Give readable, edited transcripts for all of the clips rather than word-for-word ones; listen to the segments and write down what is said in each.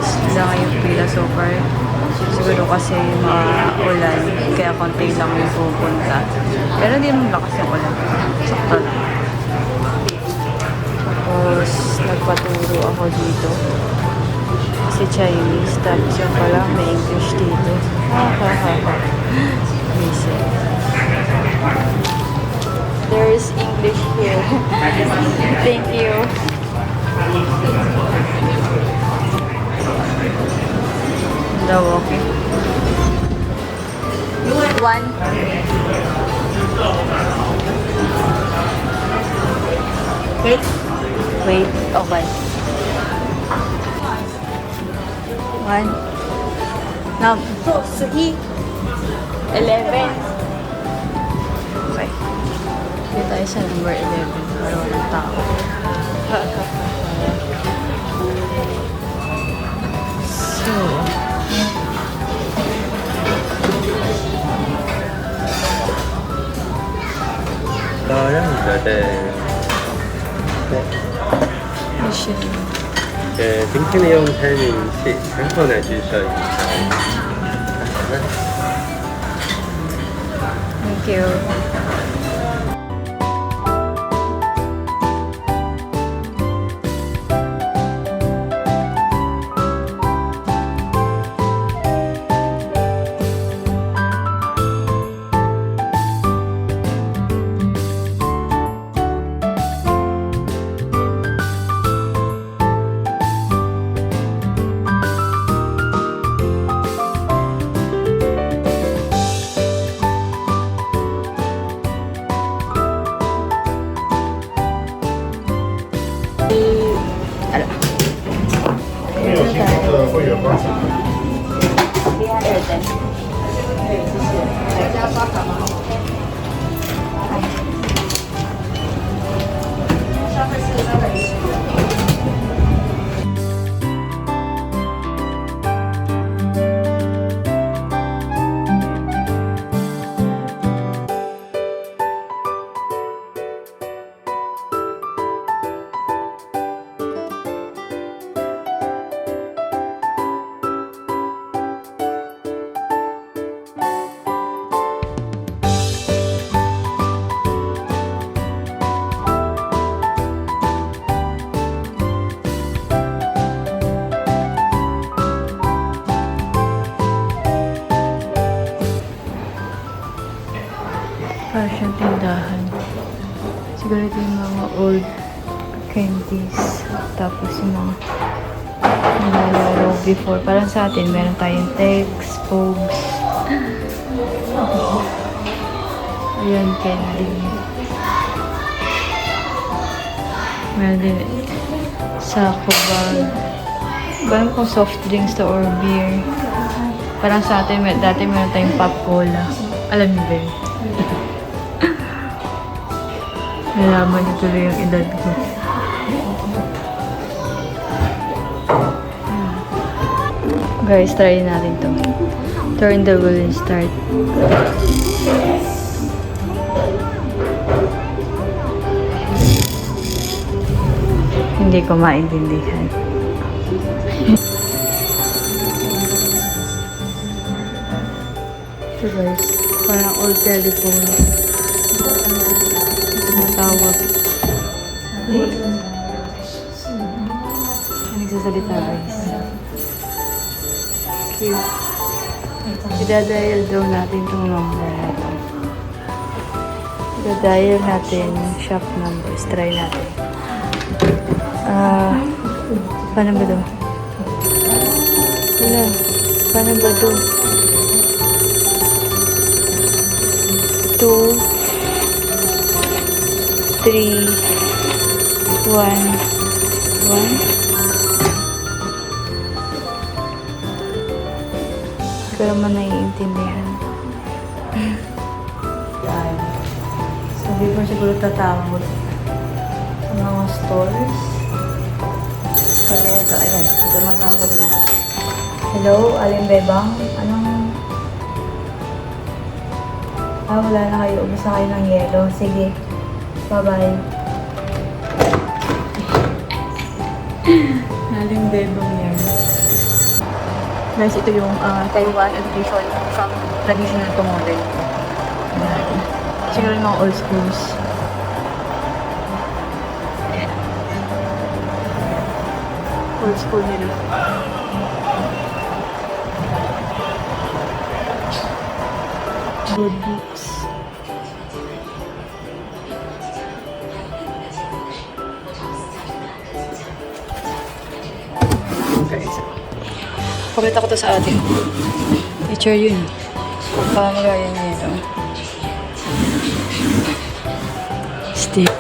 guys. Lang yung pila so far. Siguro kasi maulan. Kaya konti lang yung pupunta. Pero hindi naman lakas yung ulan. Sakto lang. Tapos, nagpaturo ako dito. Kasi Chinese. Tapos yung pala, may English dito. Amazing. There is English here. Thank you. Daw, okay. One. Wait. Okay. One. Now, 3. 11. Okay. Dito tayo sa number 11 para walang tao. So, 네, 등팀 이용 타이밍 시 핸폰에 주셔야 thank you. Para siyang tindahan. Siguro ito yung mga old candies. Tapos yung mga nilalaro before. Parang sa atin, meron tayong text, pogs. Ayan, candy. Meron din sako bag. Parang kung soft drinks to or beer. Parang sa atin, dati meron tayong pop cola. Alam niyo ba yun? Nalaman niyo tuloy yung edad ko. Guys, try natin to. Turn the wheel and start. Hindi ko maintindihan. Ito guys, parang old telephone. Tawag. Nagsasalita guys. Cute. Idadial daw natin itong number na ito. Idadial natin shop numbers. Try natin. Paano ba ito? Wala. Paano ba ito? 2 3 1 1. Hindi ko naman naiintindihan. Yan. Sabi ko siguro tatawag sa mga stores. Sabi ito, ayan. Ito matawag na. Hello, Aling Bebang. Anong... wala na kayo. Ubus na kayo ng yelo. Sige. Bye-bye. Aling Bebang yan. Guys, ito yung Taiwan education from traditional to modern. Ayan. Siguro yung mga old schools. Ayan. Old school nila. Good books. Guys, pakita ko to sa atin. Picture yun. Pamagaya niya ito. Stick.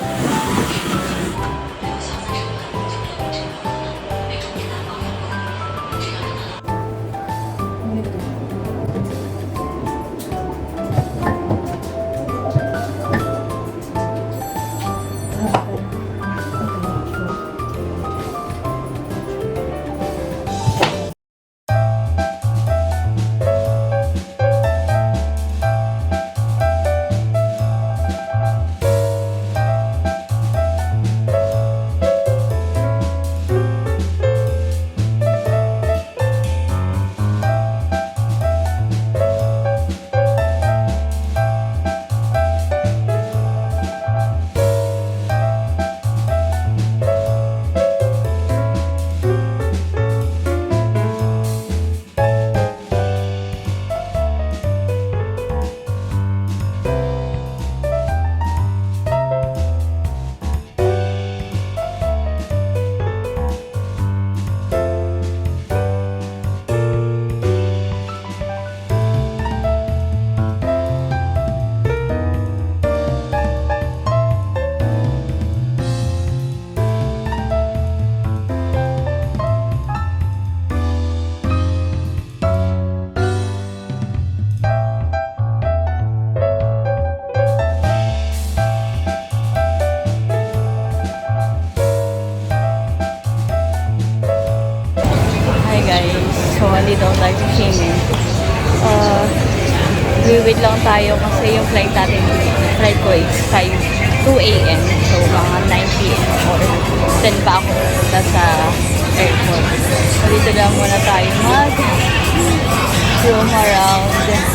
Hi guys, so andito tayo sa Xiamen. Wait lang tayo kasi yung flight natin, flight ko is 2 a.m. So mga 9 p.m. or 10 pa ako pupunta sa airport. So dito lang muna tayo roam around and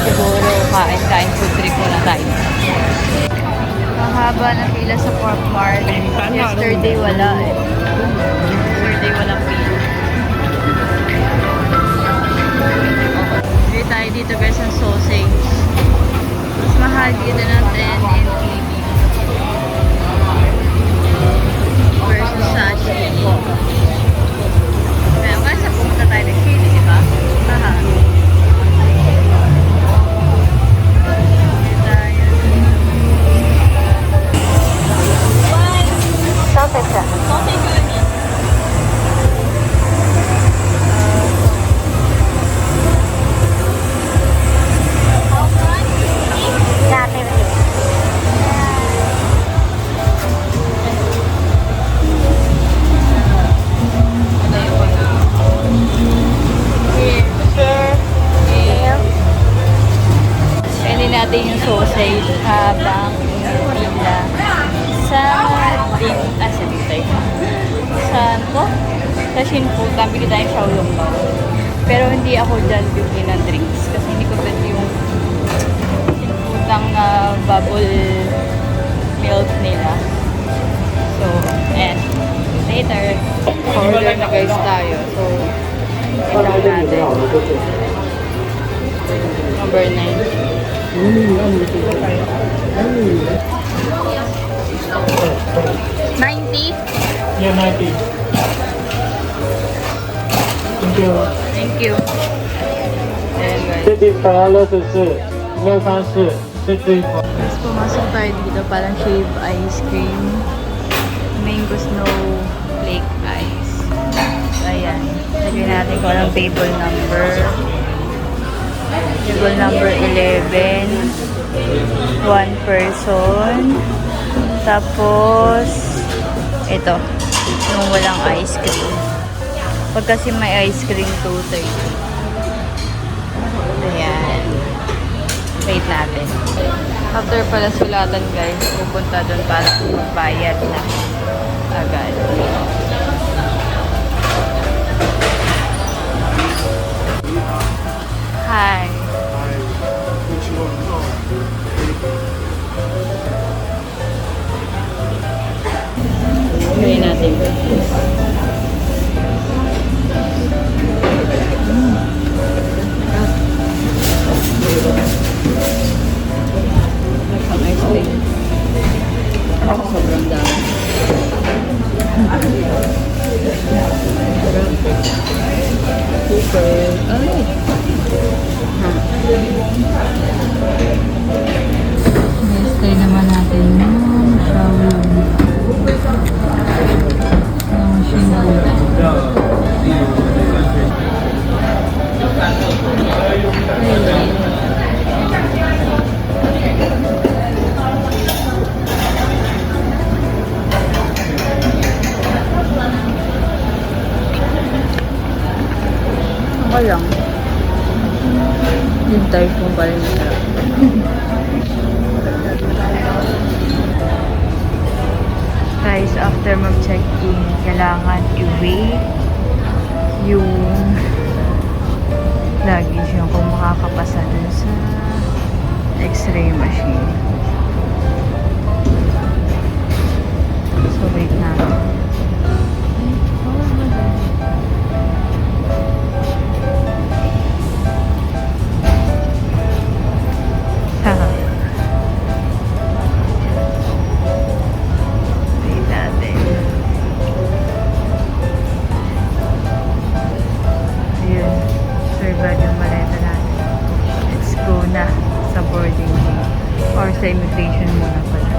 siguro kain food trip muna tayo. Mahaba na pila sa Pork Mart. Yesterday wala eh. Yesterday walang pila. Bili tayo dito guys ng sausage. Mas mahal dito ng 10 NTD versus sa Chili. Kaya guys, pumunta tayo ng Chili, di ba? Aha. Sausage siya. Natin yung sausage habang pila sa sa Shinfood, kami kita yung Xiaolong Bao. Pero hindi ako dyan bibili ng drinks kasi hindi ko pwede yung Shinfood ng bubble milk nila. So, and later, order na guys tayo. So, ito natin. Number 9. 90? Yeah, 90. Thank you。 Thank you. Ayan guys. 这地方64 634是最高。 Tapos pumasok tayo dito, parang shave ice cream. Mango snow flake ice. So, ayan. Lagyan natin kung anong table number. Table number 11. 1 person. Tapos, ito. Yung walang ice cream. Pag kasi may ice cream, 230. Ayan. Wait natin. After pala sulatan guys, pupunta doon para magbayad na agad. Bird. Ay! Next try naman natin yung shawarma. Yung shinbut. Okay lang. Yung type mo pa rin siya. Guys, after mag-check-in, kailangan i-weigh yung luggage yung kung makakapasa dun sa x-ray machine. So, wait na. Wait natin. Ayun. Survive yung maleta natin. Let's go na sa boarding gate. Or sa immigration muna pala.